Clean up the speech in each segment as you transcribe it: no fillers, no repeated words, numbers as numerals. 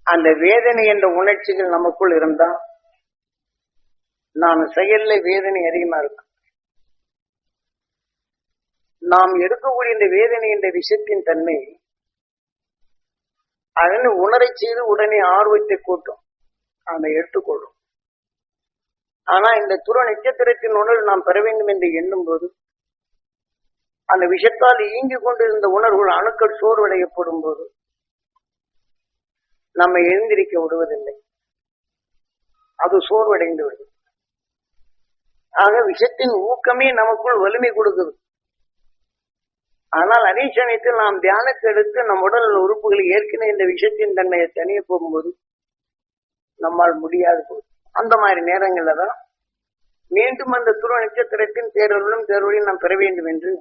அந்த வேதனை என்ற உணர்ச்சிகள் நமக்குள் இருந்தா நாம் செயல்ல வேதனை அதிகமா இருக்கும். நாம் எடுக்கக்கூடிய இந்த வேதனை என்ற விஷயத்தின் தன்மை அதனை உணரச் செய்து உடனே ஆர்வத்தை கூட்டும், அதை எடுத்துக்கொள்ளும். ஆனா இந்த துருவ நட்சத்திரத்தின் உணர்வு நாம் பெற வேண்டும் என்று எண்ணும் போது அந்த விஷயத்தால் இயங்கிக் கொண்டிருந்த உணர்வுகள் அணுக்கள் சோர்வடையப்படும் போது நம்மை எழுந்திருக்க விடுவதில்லை, அது சோர்வடைந்து விடுது. ஆக விஷத்தின் ஊக்கமே நமக்குள் வலிமை கொடுக்குது. ஆனால் அதே சமயத்தில் நாம் தியானத்தை எடுத்து நம் உடல் உறுப்புகளை ஏற்கனவே இந்த விஷயத்தின் தன்மையை தனிய போகும்போது நம்மால் முடியாது போகுது. அந்த மாதிரி நேரங்கள்ல தான் மீண்டும் அந்த துருவ நட்சத்திரத்தின் பேரொருளும் பேரொழியும் நாம் பெற வேண்டும் என்று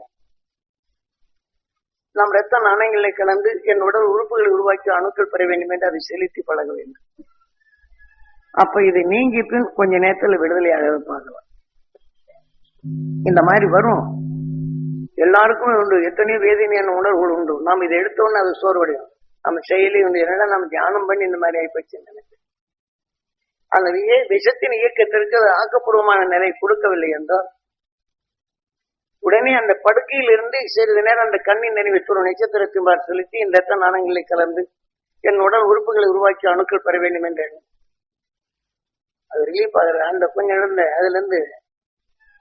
நாம் இரத்த நாணயங்களை கலந்து என் உடல் உறுப்புகளை உருவாக்கி அணுக்கள் பெற வேண்டும் என்று அதை செலுத்தி பழக வேண்டும். அப்ப இது நீங்கி பின் கொஞ்ச நேரத்தில் விடுதலையாக பார்க்கலாம். இந்த மாதிரி வரும், எல்லாருக்குமே உண்டு. எத்தனையோ வேதனையான உணர்வுகள் உண்டு. நாம் இதை எடுத்தோன்னு அது சோர்வடையும். நம்ம செயலி உண்டு. என்னடா நம்ம தியானம் பண்ணி இந்த மாதிரி ஆயிப்போச்சு நினைச்சு அந்த விஷத்தின் இயக்கத்திற்கு ஆக்கப்பூர்வமான நிலை கொடுக்கவில்லை என்றால் உடனே அந்த படுக்கையில் இருந்து சிறிது நேரம் அந்த கண்ணின் நினைவு துருவ நட்சத்திரத்தின் பார் செலுத்தி இந்த இரத்த நாணங்களை கலந்து என் உடல் உறுப்புகளை உருவாக்கி அணுக்கள் பெற வேண்டும் என்று அது ரிலீஃப் ஆகிற அந்த கொஞ்சம் இருந்து அதுல இருந்து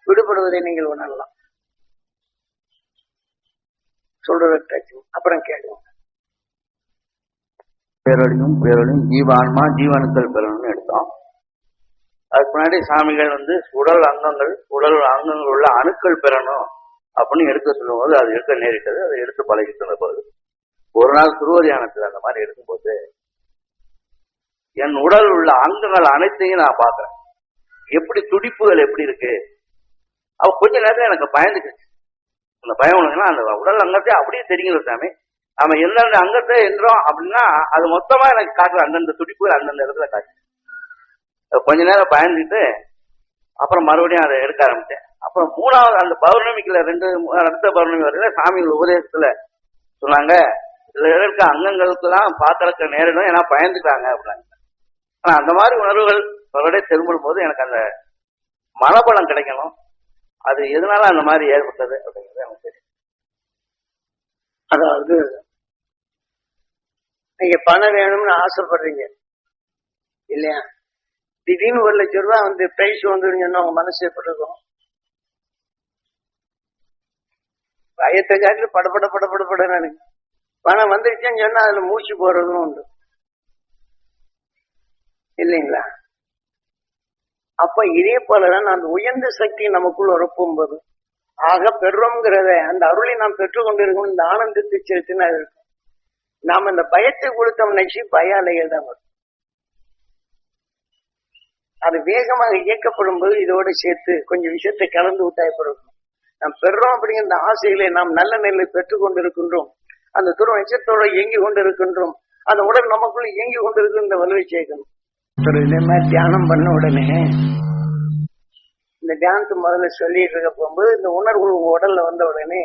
விடுபடுவதை நீங்கள் உணரலாம். சொல்றதாச்சும் அப்புறம் கேட்கும். பேரொழியும் ஜீவான்மா ஜீவனுக்கள் பெறணும்னு எடுத்தோம். அதுக்கு முன்னாடி சாமிகள் உடல் அங்கங்கள் உள்ள அணுக்கள் பெறணும் அப்படின்னு எடுக்க சொல்லும் போது அது எடுக்க நேரிட்டது. அதை எடுத்து பழகிட்டு இருந்த போது ஒரு நாள் துருவதியானத்தில் அந்த மாதிரி எடுக்கும்போது என் உடல் உள்ள அங்கங்கள் அனைத்தையும் நான் பார்க்கிறேன், எப்படி துடிப்புகள் எப்படி இருக்கு. அவ கொஞ்ச நேரத்தில் எனக்கு பயந்துக்குச்சு. அந்த பயம் ஒண்ணுன்னா அந்த உடல் அங்கத்தை அப்படியே தெரியுது சாமி. நம்ம எந்தெந்த அங்கத்தை என்றோம் அப்படின்னா அது மொத்தமா எனக்கு காட்டுற அந்தந்த துடிப்புகள் அந்தந்த இடத்துல காட்டு. கொஞ்ச நேரம் பயந்துட்டு அப்புறம் மறுபடியும் அதை எடுக்க ஆரம்பிச்சேன். அப்புறம் மூணாவது அந்த பௌர்ணமிக்குல அடுத்த பௌர்ணமி வரையில சாமிகள் உபதேசத்துல சொன்னாங்க, இதுல இருக்க அங்கங்களுக்கெல்லாம் பாத்திரக்க நேரிடும், ஏன்னா பயந்துக்கிறாங்க அப்படின்னாங்க. ஆனா அந்த மாதிரி உணர்வுகள் மறுபடியும் திரும்பும் போது எனக்கு அந்த மனபலம் கிடைக்கணும். அது எதனால அந்த மாதிரி ஏற்பட்டது அப்படிங்கிறது எனக்கு தெரியும். அதாவது நீங்க பணம் வேணும்னு ஆசைப்படுறீங்க இல்லையா, திடீர்னு 1,00,000 பிரைஸ் வந்துருன்னு சொன்னா உங்க மனசு எப்படி இருக்கும்? பயத்தை காட்டில படப்பட நினைக்கும். பணம் வந்துருச்சுன்னு சொன்னா அதுல மூச்சு போறதும் உண்டு இல்லைங்களா? அப்ப இதே போலதான் அந்த உயர்ந்த சக்தி நமக்குள் உறப்பும் போது ஆக பெற்றோங்கிறத அந்த அருளை நாம் பெற்றுக்கொண்டிருக்கோம். இந்த ஆனந்தத்தை செலுத்தினா இருக்கும். நாம் அந்த பயத்தை கொடுத்தோம் நினைச்சு பய அலைகள் தான் வரும். அது வேகமாக இயக்கப்படும் போது இதோடு சேர்த்து கொஞ்சம் விஷயத்தை கலந்து விட்டாயப்படும். நாம் பெறோம் அப்படிங்கிற அந்த ஆசைகளை நாம் நல்ல நிலை பெற்றுக் கொண்டிருக்கின்றோம். அந்த துருவ நட்சத்திரோட இயங்கி கொண்டிருக்கின்றோம். அந்த உடல் நமக்குள்ள இயங்கி கொண்டிருக்கிற இந்த வலுவை சேர்க்கணும். இதே மாதிரி தியானம் பண்ண உடனே இந்த தியானத்து முதல்ல சொல்லிட்டு இருக்க போகும்போது இந்த உணர்வு உங்க உடல்ல வந்த உடனே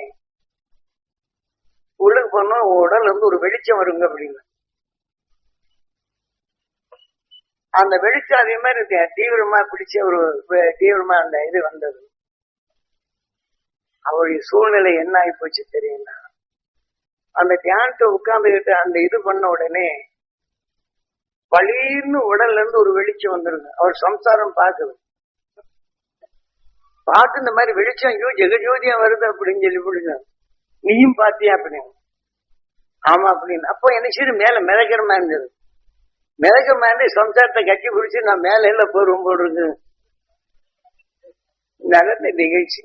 உள்ளுக்கு போனோம், உங்க உடல்ல இருந்து ஒரு வெளிச்சம் வருங்க அப்படின்னு. அந்த வெளிச்சம் அதே மாதிரி தீவிரமா பிடிச்ச ஒரு தீவிரமா அந்த இது வந்தது. அவருடைய சூழ்நிலை என்ன ஆகி போச்சு தெரியுமா? அந்த தியானத்தை உட்கார்ந்துகிட்டு அந்த இது பண்ண உடனே பளீர்னு உடல்ல இருந்து ஒரு வெளிச்சம் வந்துருங்க. அவர் சம்சாரம் பார்க்குது, பார்த்து இந்த மாதிரி வெளிச்சம் ஐயோ ஜெகஜோதியா வருது அப்படின்னு சொல்லி பிடிங்க. நீயும் பார்த்தியா அப்படின்னு. ஆமா அப்படின்னு. அப்போ என்ன சரி மேல மிதக்கிற மாதிரி இருந்தது. மிதக்கிற மாதிரி சம்சாரத்தை கட்டி பிடிச்சி நான் மேல எல்லாம் போடுவோம் போடுறது நடந்த நிகழ்ச்சி.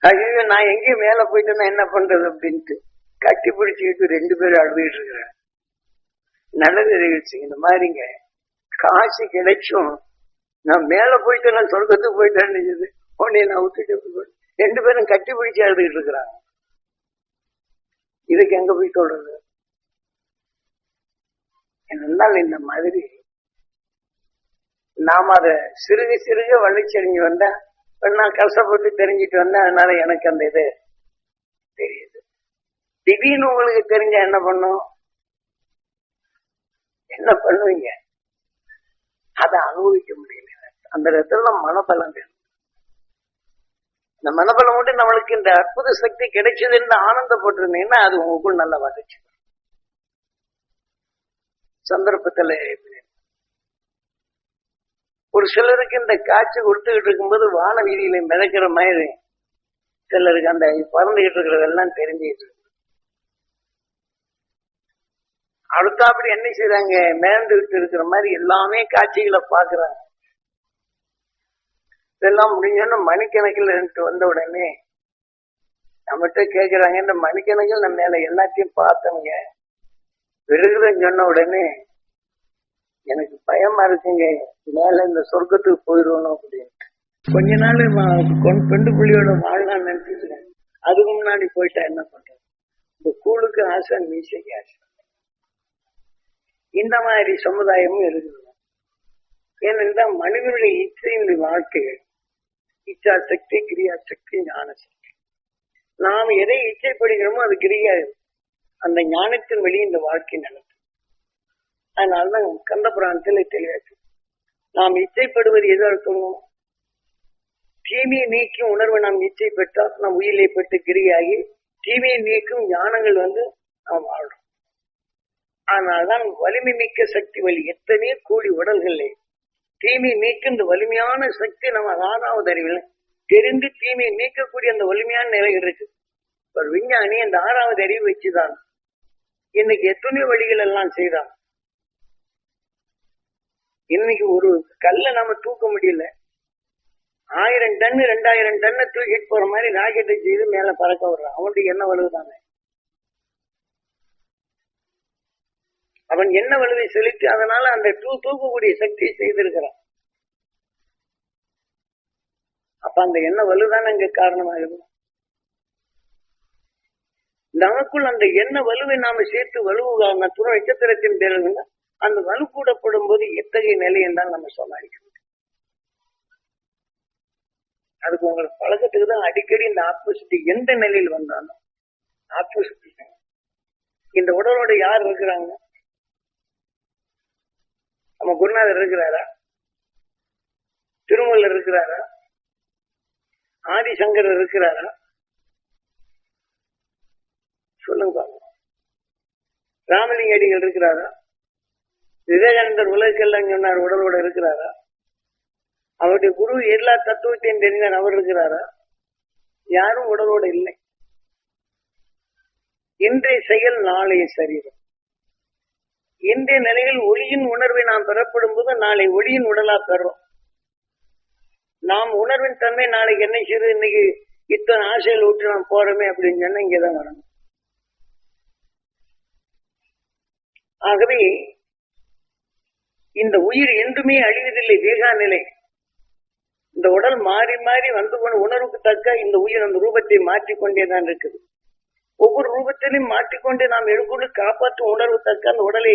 ஐயோ நான் எங்கேயும் மேல போயிட்டேன்னா என்ன பண்றது அப்படின்ட்டு கட்டி பிடிச்சிக்கிட்டு 2 பேரும் அழுதுகிட்டு இருக்கிறேன். நடந்த நிகழ்ச்சி. இந்த மாதிரிங்க காசு கிடைச்சும் நான் மேல போயிட்டு நான் சொர்க்கத்துக்கு போயிட்டேன்னு உடனே நான் விட்டுட்டு 2 பேரும் கட்டி பிடிச்சு அழுதுகிட்டு இருக்கிறாங்க. இதுக்கு எங்க போய் சொல்றது? என்னென்னால் இந்த மாதிரி நாம அதை சிறுக சிறுக வளர்ச்சியடைஞ்சு வந்தா நான் கஷ்டப்பட்டு தெரிஞ்சிட்டு வந்தேன். அதனால எனக்கு அந்த இது தெரியுது. திடீர்னு உங்களுக்கு தெரிஞ்சா என்ன பண்ணும்? என்ன பண்ணுவீங்க? அதை அனுபவிக்க முடியல. அந்த இடத்துல மனபலம் வேணும். இந்த மனபலம் மட்டும் நம்மளுக்கு இந்த அற்புத சக்தி கிடைச்சது என்று ஆனந்தப்பட்டிருந்தீங்கன்னா அது உங்களுக்குள் நல்ல வந்துச்சு. சந்தர்ப்பத்துல ஒரு சிலருக்கு இந்த காட்சி கொடுத்துக்கிட்டு இருக்கும்போது வான வீதியில மிதக்கிற மாதிரி, சிலருக்கு அந்த பறந்துகிட்டு இருக்கிறதெல்லாம் தெரிஞ்சுக்கிட்டு இருக்கு. அடுத்தாப்படி என்ன செய்றாங்க, மேந்துகிட்டு இருக்கிற மாதிரி எல்லாமே காட்சிகளை பாக்குறாங்க. இதெல்லாம் முடிஞ்சோன்னா மணிக்கணக்கில் வந்த உடனே நம்மகிட்ட கேட்கிறாங்க, இந்த மணிக்கணக்கில் நம்ம மேல எல்லாத்தையும் பார்த்தவங்க விருதுன்னு சொன்ன உடனே எனக்கு பயமா இருக்குங்க, மேல இந்த சொர்க்கத்துக்கு போயிடுவோம் அப்படின்ட்டு. கொஞ்ச நாள் பெண்டு புள்ளியோட வாழலாம்னு நினைச்சிட்டு அதுக்கு முன்னாடி போயிட்டா என்ன பண்றது? இந்த கூழுக்கு ஆசை, மீசைக்கு ஆசை. இந்த மாதிரி சமுதாயமும் இருக்குது. ஏனென்றால் மனிதனுடைய இச்சையினுடைய வாழ்க்கைகள் இச்சா சக்தி, கிரியா சக்தி, ஞான சக்தி. நாம் எதை இச்சைப்படுகிறோமோ அது கிரியா, அந்த ஞானத்தின் வழி இந்த வாழ்க்கை நடக்கும். அதனால்தான் கந்த புராணத்தில் தெளிவாச்சு, நாம் இச்சைப்படுவது எது அர்த்தமும் தீமையை நீக்கும் உணர்வை நாம் இச்சை பெற்றால் நாம் உயிரை பெற்று கிரியாகி தீமையை நீக்கும் ஞானங்கள் நாம் வாழ்றோம். ஆனால்தான் வலிமை மிக்க சக்தி வழி எத்தனையோ கூடி உடல்களே தீமையை நீக்க இந்த வலிமையான சக்தி நம்ம 6வது அறிவில் தெரிந்து தீமையை நீக்கக்கூடிய அந்த வலிமையான நிலைகள் இருக்கு. ஒரு விஞ்ஞானி அந்த 6வது அறிவு வச்சுதான் இன்னைக்கு எத்தனையோ வழிகள் எல்லாம் செய்தான். இன்னைக்கு ஒரு கல்லை நாம தூக்க முடியல, 1000 டன் 2000 டன்னை தூக்கிட்டு போற மாதிரி ராக்கெட்டை செய்து மேல பறக்க விடுறான். அவனுக்கு என்ன வலுவுதானே, அவன் என்ன வலுவை செலுத்தி அதனால அந்த தூக்கக்கூடிய சக்தியை செய்திருக்கிறான். அப்ப அந்த என்ன வலுதானே அங்க காரணமாகுது. நமக்குள் அந்த என்ன வலுவை நாம சேர்த்து வலுவு துணை நட்சத்திரத்தின் பேருங்க அந்த வலு கூடப்படும் போது எத்தகைய நிலை என்றால் நம்ம சமாளிக்க முடியும். அதுக்கு உங்களுக்கு பழக்கத்துக்கு தான் அடிக்கடி இந்த ஆப்போசிட்டி எந்த நிலையில் வந்தாலும் ஆப்போசிட்டி. இந்த உடலோட யார் இருக்கிறாங்க? நம்ம குருநாதர் இருக்கிறாரா? திருமூலர் இருக்கிறாரா? ஆதிசங்கரர் இருக்கிறாரா? சொல்லுங்க. ராமலிங்க அடிகள் இருக்கிறாரா? விவேகானந்தர் உலகெல்லாம் சொன்னார் உடலோட இருக்கிறாரா? அவருடைய குரு எல்லா தத்துவத்தையும் தெரிந்தார், அவர் இருக்கிறாரா? யாரும் உடலோட இல்லை. இன்றைய செயல் நாளைய சரீரம். இன்றைய நிலையில் ஒளியின் உணர்வை நாம் பெறப்படும் போது நாளை ஒளியின் உடலா பெறோம். நாம் உணர்வின் தன்மை நாளைக்கு என்ன செய்யுது, இன்னைக்கு இத்தனை ஆசையில் விட்டு நாம் போறோமே அப்படின்னு சொன்னா இங்கதான் வரணும். ஆகவே இந்த உயிர் என்றுமே அழிவதில்லை, வேகா நிலை. இந்த உடல் மாறி மாறி வந்து போன உணர்வுக்கு தக்க இந்த உயிர் அந்த ரூபத்தை மாற்றிக்கொண்டேதான் இருக்குது. ஒவ்வொரு ரூபத்திலையும் மாற்றிக்கொண்டே நாம் எடுக்கொண்டு காப்பாற்றும் உணர்வு தக்க அந்த உடலை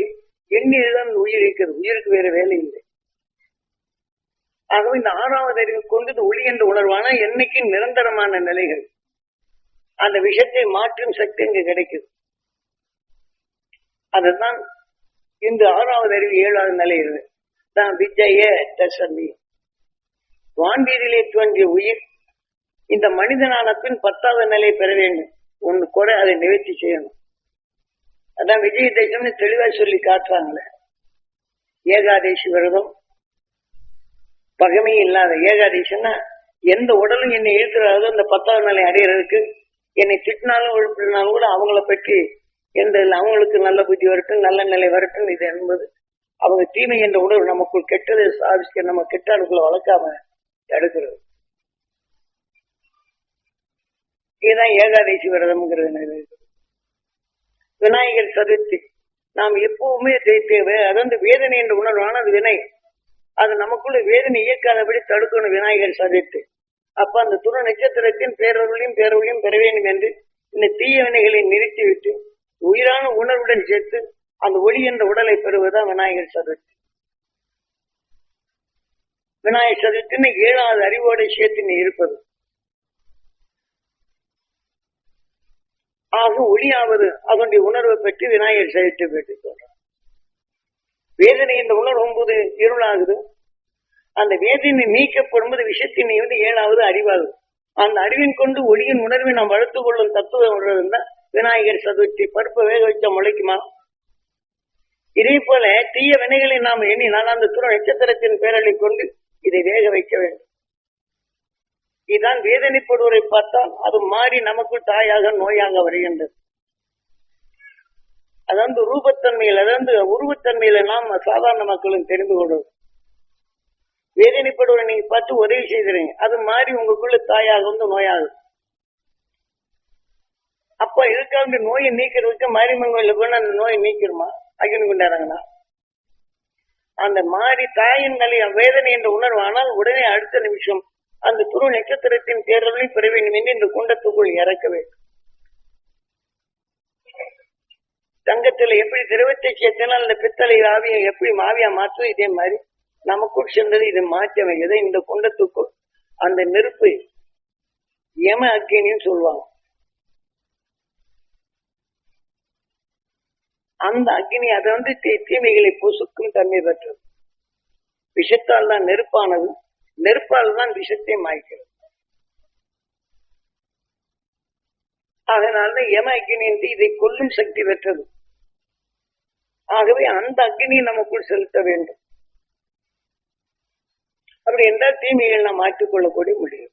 எண்ணிதான் அந்த உயிர் இருக்கிறது. உயிருக்கு வேற வேலை இல்லை. ஆகவே இந்த 6வது அறிவு கொண்டு இந்த ஒளி என்ற உணர்வான என்னைக்கு நிரந்தரமான நிலைகள் அந்த விஷயத்தை மாற்றும் சக்தி இங்கு கிடைக்குது. அதுதான் இந்த 6வது அறிவு 7வது நிலையில் தான் விஜய தசமி. வான்வீதியிலே தோன்றிய உயிர் இந்த மனிதனான பின் 10வது நிலை பெற வேண்டும். ஒன்று கூட அதை நிவர்த்தி செய்யணும். அதான் விஜயதசமி தெளிவா சொல்லி காட்டுறாங்களே. ஏகாதேசி விரதம், பகமே இல்லாத ஏகாதேசின்னா எந்த உடலும் என்னை இழுக்கிறாரோ அந்த 10வது நிலை அடையிறதுக்கு என்னை திட்டினாலும் ஒழுப்பினாலும் கூட அவங்கள பற்றி எந்த அவங்களுக்கு நல்ல புத்தி வரட்டும், நல்ல நிலை வரட்டும். இது என்பது அவங்க தீமை என்ற உணர்வு நமக்குள் கெட்டதை சாதிக்க நம்ம கெட்ட அடுக்குள்ள வளர்க்காம எடுக்கிறது. இதுதான் ஏகாதேசி விரதம்ங்கிறது. விநாயகர் சதுர்த்தி நாம் எப்பவுமே தேவை. அதாவது வேதனை என்ற உணர்வான அது வினை, அது நமக்குள்ள வேதனை இயக்காதபடி தடுக்கணும் விநாயகர் சதுர்த்தி. அப்ப அந்த துணை நட்சத்திரத்தின் பேரொருளையும் பெற வேண்டும் என்று இந்த தீய வினைகளை நிறுத்திவிட்டு உயிரான உணர்வுடன் சேர்த்து அந்த ஒளி என்ற உடலை பெறுவதுதான் விநாயகர் சதுர்த்தி. விநாயகர் சதுர்த்தின்னு 7வது அறிவோடு சேர்த்து நீ இருப்பது. ஆக ஒளியாவது அதனுடைய உணர்வை பற்றி விநாயகர் சதுர்த்தி பெற்று சொல்றார். வேதனை என்ற உணர்வும் போது இருளாகுது. அந்த வேதனை நீக்கப்படும்போது விஷத்தினை வந்து 7வது அறிவாகுது. அந்த அறிவின் கொண்டு ஒளியின் உணர்வை நாம் வளர்த்துக் கொள்ளும் தத்துவம் இருந்தா விநாயகர் சதுர்த்தி பருப்பை வேக வச்சா முளைக்குமா? இதே போல தீய வினைகளை நாம் எண்ணினால் அந்த துணை நட்சத்திரத்தின் பேரலை கொண்டு இதை வேக வைக்க வேண்டும். இதுதான் வேதனைப்படுவரை பார்த்தால் அது மாறி நமக்குள் தாயாக நோயாக வருகின்றது. அதாவது ரூபத்தன்மையில், அதாவது உருவத்தன்மையில நாம் சாதாரண மக்களும் தெரிந்து கொள்வது. வேதனைப்படுவரை நீங்க பார்த்து உதவி செய்கிறீங்க, அது மாறி உங்களுக்குள்ள தாயாக வந்து நோயாகும். அப்ப இதுக்காக நோயை நீக்கிறதுக்கு மாரியம்மன் கோயில போனா அந்த நோயை நீக்கிருமா? அகின் கொண்டாடுறாங்கன்னா அந்த மாறி தாயின் நிலைய வேதனை என்ற உணர்வு. ஆனால் உடனே அடுத்த நிமிஷம் அந்த துரு நட்சத்திரத்தின் தேர்தலை பெற வேண்டும் என்று இந்த குண்டத்துக்குள் இறக்க வேண்டும். தங்கத்துல எப்படி திரவத்தை சேர்த்தனால் அந்த பித்தளை ஆவியை எப்படி மாவியா மாற்றும், இதே மாதிரி நமக்குள் சென்றது இதை மாற்ற வேண்டியதை இந்த குண்டத்துக்குள் அந்த நெருப்பு யம அக்னின்னு சொல்லுவாங்க. அந்த அக்னி அதை வந்து தீமைகளை பொசுக்கும் தன்மை பெற்றது. விஷத்தால் தான் நெருப்பானது, நெருப்பால் தான் விஷத்தை மாய்க்கிறது. அதனால்தான் யம அக்னி என்று இதை கொல்லும் சக்தி பெற்றது. ஆகவே அந்த அக்னியை நமக்குள் செலுத்த வேண்டும். அப்படி என்றால் தீமைகள் நாம் மாற்றிக்கொள்ளக்கூடிய முடியும்.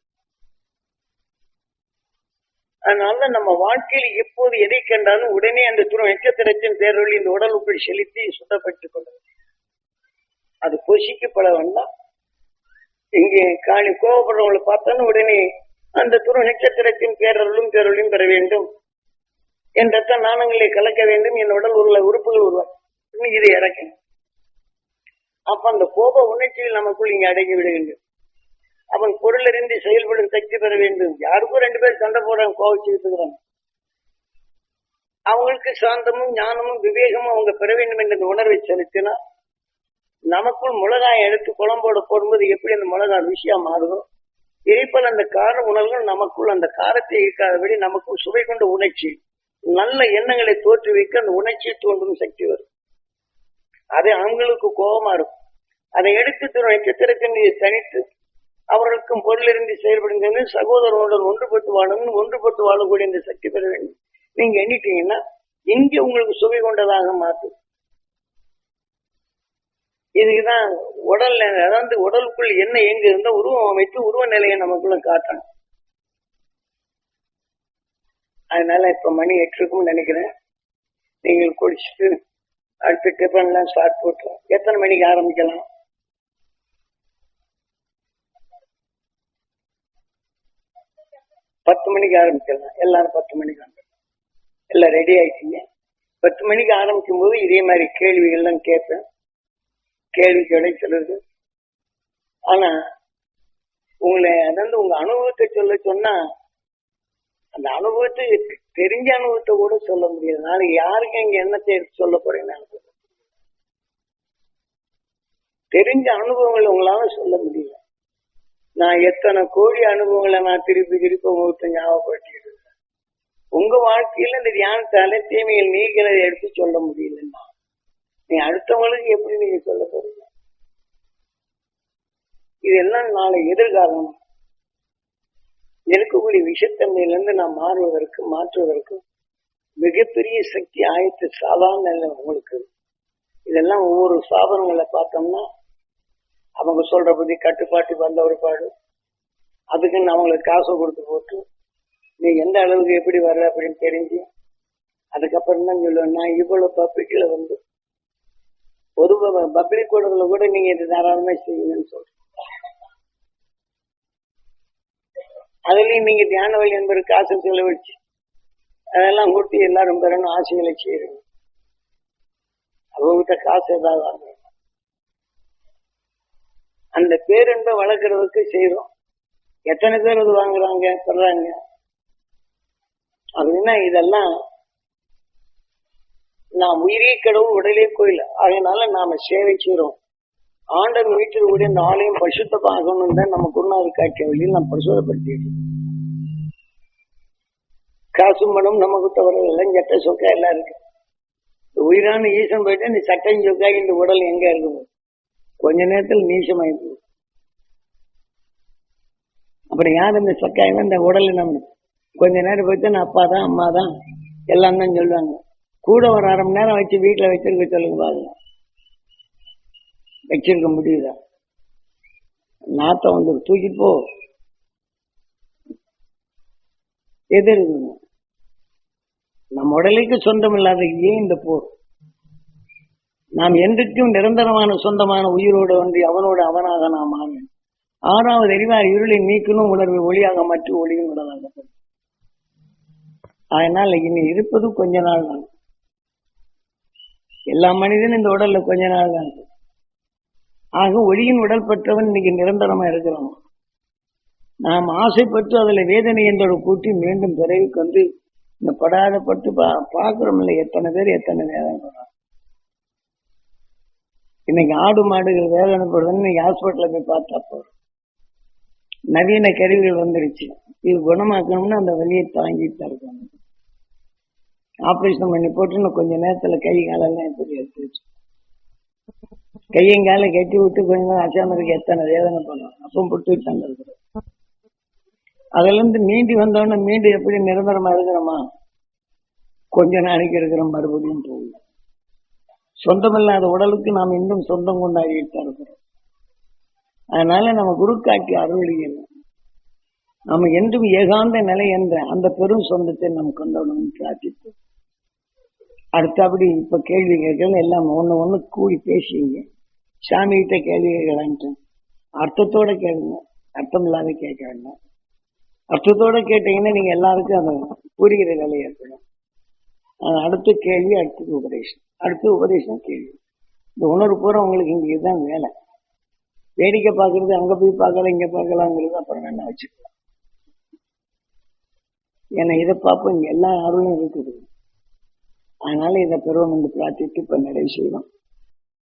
அதனால நம்ம வாழ்க்கையில் எப்போது எதை கண்டாலும் உடனே அந்த துணை நட்சத்திரத்தின் பேரொழி இந்த உடலுக்குள் செலுத்தி சுத்தப்பட்டுக் கொள்ளும். அது பொசிக்கப்பட வேண்டாம். இங்கே காலி கோபப்படுறவங்களை பார்த்தாலும் உடனே அந்த துணை நட்சத்திரத்தின் பேரொழியும் பெற வேண்டும் என்றத்தான் நாணங்களை கலக்க வேண்டும். என் உடல் உள்ள உறுப்புகள் உருவாக்கும் இதை இறக்கணும். அப்ப அந்த கோப உணர்ச்சியில் நமக்குள் இங்கே அடங்கி விடுகின்றது. அவன் பொருள் அறிந்து செயல்படும் சக்தி பெற வேண்டும். யாருக்கும் 2 பேர் சண்டை போடுறாங்க, கோவிச்சுக்கிறாங்க. அவங்களுக்கு சாந்தமும் ஞானமும் விவேகமும் அவங்க பெற வேண்டும் என்ற உணர்வை செலுத்தினா நமக்குள் மிளகாயை எடுத்து குழம்போட போடும்போது எப்படி அந்த மிளகா ருசியா மாறுதோ, இதேபோல் அந்த கார உணர்வுகள் நமக்குள் அந்த காரத்தை ஈர்க்காதபடி நமக்குள் சுவை கொண்ட உணர்ச்சி நல்ல எண்ணங்களை தோற்றுவிக்க அந்த உணர்ச்சியை தோன்றும் சக்தி வரும். அது அவங்களுக்கு கோபமா இருக்கும். அதை எடுத்து நட்சத்திரத்தின் தனித்து அவர்களுக்கும் பொருள் இருந்து செயல்படுங்க. சகோதரனுடன் ஒன்றுபட்டு வாழணும், ஒன்றுபட்டு வாழக்கூடிய இந்த சக்தி பெற வேண்டும். நீங்க எண்ணிட்டீங்கன்னா இங்க உங்களுக்கு சுவை கொண்டதாக மாற்றும். இதுக்குதான் உடல், அதாவது உடலுக்குள் என்ன எங்க இருந்தா உருவம் அமைத்து உருவ நிலையை நமக்குள்ள காட்டணும். அதனால இப்ப மணி 8 நினைக்கிறேன். நீங்கள் குடிச்சிட்டு அடுத்த டிஃபன் எல்லாம் ஸ்டார்ட் போட்டோம். எத்தனை மணிக்கு ஆரம்பிக்கலாம்? 10 மணிக்கு ஆரம்பிக்கலாம். எல்லாரும் 10 மணிக்கு எல்லாம் ரெடி ஆயிட்டீங்க. 10 மணிக்கு ஆரம்பிக்கும் போது இதே மாதிரி கேள்விகள்லாம் கேட்பேன். கேள்வி கிடைக்கிறது. ஆனா உங்களை அதாவது உங்க அனுபவத்தை சொன்னா அந்த அனுபவத்தை தெரிஞ்ச அனுபவத்தை கூட சொல்ல முடியாது. நாளைக்கு யாருக்கு இங்க என்னத்தை எடுத்து சொல்ல போறீங்க? தெரிஞ்ச அனுபவங்களை உங்களால சொல்ல முடியல. நான் எத்தனை கோடி அனுபவங்களை நான் திருப்பி உங்ககிட்ட ஞாபகப்படுத்திட்டு இருக்கேன். உங்க வாழ்க்கையில இந்த தியானத்தால தீமைகள் நீக்கிறதை எடுத்து சொல்ல முடியலன்னா நீ அடுத்தவங்களுக்கு எப்படி நீங்க சொல்ல போறீங்க? இதெல்லாம் நாளை எதிர்காலம் இருக்கக்கூடிய விஷத்தன்மையிலிருந்து நாம் மாற்றுவதற்கு மிகப்பெரிய சக்தி ஆயத்து சாதாரண இல்லை உங்களுக்கு. இதெல்லாம் ஒவ்வொரு சாதனங்களை பார்த்தோம்னா அவங்க சொல்ற பத்தி கட்டுப்பாட்டு வந்த ஒரு பாடு, அதுக்குன்னு அவங்களுக்கு காசை கொடுத்து போட்டு நீ எந்த அளவுக்கு எப்படி வர்ற அப்படின்னு தெரிஞ்சு அதுக்கப்புறம் தான் சொல்லுவேன். நான் இவ்வளவு பப்ளிக்ல வந்து ஒரு பப்ளிக் கூடத்துல கூட நீங்க இது தாராளமா செய்யுங்கன்னு சொல்றேன். அதுலயும் நீங்க தியான வழி என்பது காசு செலவழிச்சு அதெல்லாம் கொடுத்து எல்லாரும் பெறணும் ஆசைகளை செய்யணும். அவங்ககிட்ட காசு ஏதாவது வாங்க, அந்த பேரென்பை வளர்க்கறதுக்கு செய்யறோம். எத்தனை பேர் அது வாங்குறாங்க பெறாங்க அப்படின்னா இதெல்லாம் நாம் உயிரே கடவுள் உடலே கோயில். அதனால நாம சேவை செய்யறோம். ஆண்டவன் வீட்டில் கூட இந்த ஆலயம் பரிசுத்தமாகணும் தான் நம்ம குருநாதர் காட்டிய வழியில் நாம் பரிசோதப்படுத்திட்டு காசும் பணம் நமக்கு தவறவில்லை. ஜட்ட சொக்கா எல்லாம் இருக்கு. உயிரான ஈசன் போயிட்டு இந்த சட்டம் சொக்காகி இந்த உடல் எங்க இருக்குது, கொஞ்ச நேரத்தில் நீசமாயிருக்கு. அப்படி யார் இந்த சக்காயம் இந்த உடல் நம்ம கொஞ்ச நேரம் போயிட்டு நான் அப்பா தான் அம்மா தான் எல்லாம் தான் சொல்லுவாங்க. கூட ஒரு அரை மணி நேரம் வச்சு வீட்டுல வச்சிருக்க சொல்லுங்க பாருங்க, வச்சிருக்க முடியுதா? நாத்தம் வந்து தூக்கிட்டு போ எது இருக்குங்க. நம் உடலுக்கு சொந்தம் இல்லாத ஏன் இந்த போர்? நாம் என்றைக்கும் நிரந்தரமான சொந்தமான உயிரோடு ஒன்றி அவனோடு அவனாக நாம் ஆகும். ஆறாவது அறிவார் இருளை நீக்கணும் உணர்வு ஒளியாக மற்ற ஒளியும் உடலாக. அதனால இனி இருப்பது கொஞ்ச நாள் தான். எல்லா மனிதனும் இந்த உடல்ல கொஞ்ச நாள் தான். ஆக ஒளியின் உடல் பெற்றவன் இன்னைக்கு நிரந்தரமா இருக்கிறோம். நாம் ஆசைப்பட்டு அதுல வேதனை என்றோட கூட்டி மீண்டும் பிறகு கொண்டு இந்த படாத பட்டு பார்க்கிறோம் இல்லை, எத்தனை பேர் எத்தனை வேதனை படுறாங்க. இன்னைக்கு ஆடு மாடுகள் வேதனைப்படுறதுன்னு இன்னைக்கு ஹாஸ்பிட்டல போய் பார்த்தா போறோம். நவீன கருவிகள் வந்துருச்சு, இது குணமாக்கணும்னா அந்த வலியை தாங்கிட்டு தான் இருக்காங்க. ஆபரேஷன் பண்ணி போட்டு இன்னும் கொஞ்ச நேரத்துல கை காலெல்லாம் எப்படி எடுத்துருச்சு. கையங்கால கட்டி விட்டு கொஞ்சம் அச்சாமருக்கு எத்தனை வேதனை பண்ணுவோம். அப்பவும் புட்டு வச்சாங்க இருக்கிறோம். அதுல இருந்து மீண்டு வந்தோடனே மீண்டும் எப்படி நிரந்தரமா இருக்கிறோமா? கொஞ்ச நாளைக்கு இருக்கிறோம், மறுபடியும் போகும். சொந்தமில்லாத உடலுக்கு நாம் இன்னும் சொந்தம் கொண்டாடிட்டு தான் இருக்கிறோம். அதனால நம்ம குரு காட்டி அருளியல் நம்ம என்றும் ஏகாந்த நிலை என்ற அந்த பெரும் சொந்தத்தை நம்ம கொண்டாடணும் பிரார்த்தித்து, அடுத்தபடி இப்ப கேள்வி கேட்கல எல்லாம் ஒண்ணு கூடி பேசிங்க. சாமி கிட்ட கேள்வி கேட்கலான்ட்டு அர்த்தத்தோட கேளுங்க, அர்த்தம் இல்லாத கேட்க வேண்டாம். அர்த்தத்தோட கேட்டீங்கன்னா நீங்க எல்லாருக்கும் அந்த புரிகிற நிலை ஏற்படும். அடுத்த கேள்வி, அடுத்தது உபதேசம், அடுத்து உபதேசம் கேள்வி. இந்த உணர்வு பூரா உங்களுக்கு இங்க இதுதான் வேலை. வேடிக்கை பார்க்கறது அங்க போய் பார்க்கலாம் இங்க பார்க்கலாங்கிறது அப்புறம் வேணா வச்சுக்கலாம். ஏன்னா இதை பார்ப்போம், இங்க எல்லா அருளும் இருக்குது. அதனால இதை பெறுவோம் என்று பிரார்த்தித்து இப்ப நிறைவு செய்வோம்.